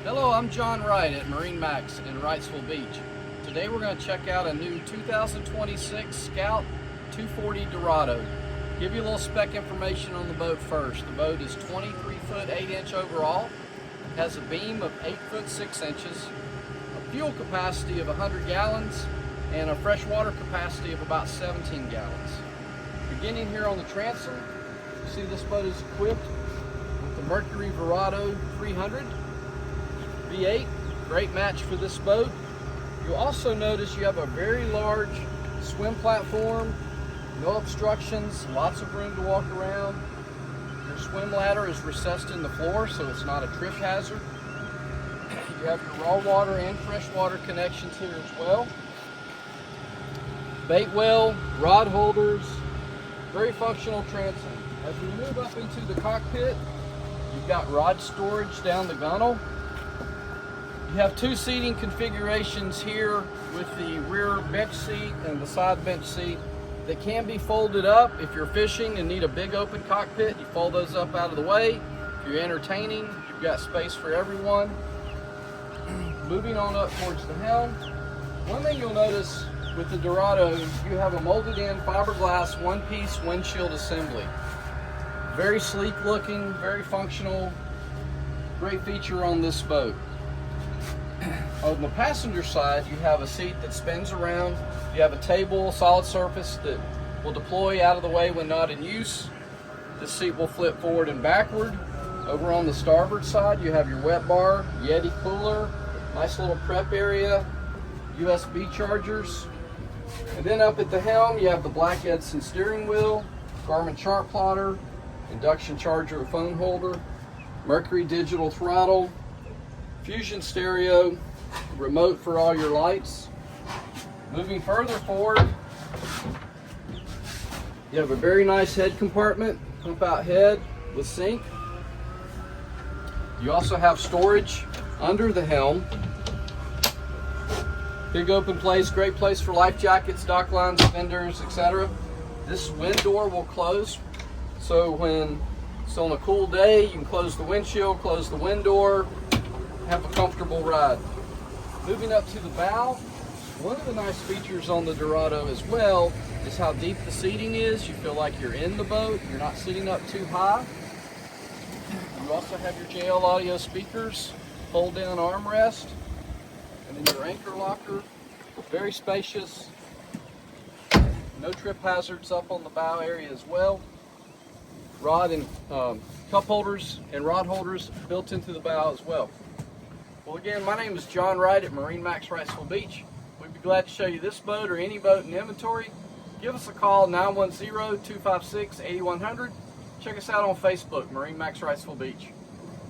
Hello, I'm John Wright at MarineMax in Wrightsville Beach. Today we're going to check out a new 2026 Scout 240 Dorado. Give you a little spec information on the boat first. The boat is 23 foot 8 inch overall, has a beam of 8 foot 6 inches, a fuel capacity of 100 gallons, and a freshwater capacity of about 17 gallons. Beginning here on the transom, you see this boat is equipped with the Mercury Dorado 300 V8, great match for this boat. You'll also notice you have a very large swim platform, no obstructions, lots of room to walk around. Your swim ladder is recessed in the floor, so it's not a trip hazard. You have your raw water and freshwater connections here as well. Bait well, rod holders, very functional transom. As we move up into the cockpit, you've got rod storage down the gunnel. You have two seating configurations here with the rear bench seat and the side bench seat that can be folded up. If you're fishing and need a big open cockpit, you fold those up out of the way. If you're entertaining, you've got space for everyone. Moving on up towards the helm, one thing you'll notice with the Dorado, you have a molded in fiberglass one-piece windshield assembly. Very sleek looking, very functional, great feature on this boat. On the passenger side, you have a seat that spins around. You have a table, solid surface that will deploy out of the way when not in use. This seat will flip forward and backward. Over on the starboard side, you have your wet bar, Yeti cooler, nice little prep area, USB chargers. And then up at the helm, you have the Black Edson steering wheel, Garmin chart plotter, induction charger phone holder, Mercury digital throttle, Fusion stereo, remote for all your lights. Moving further forward, you have a very nice head compartment, pump out head with sink. You also have storage under the helm. Big open place, great place for life jackets, dock lines, fenders, etc. This wind door will close, so when it's on a cool day, you can close the windshield, close the wind door, have a comfortable ride. Moving up to the bow, one of the nice features on the Dorado as well is how deep the seating is. You feel like you're in the boat, you're not sitting up too high. You also have your JL audio speakers, fold down armrest, and then your anchor locker, very spacious. No trip hazards up on the bow area as well. Rod and cup holders and rod holders built into the bow as well. Well, again, my name is John Wright at MarineMax Wrightsville Beach. We'd be glad to show you this boat or any boat in inventory. Give us a call, 910-256-8100. Check us out on Facebook, MarineMax Wrightsville Beach.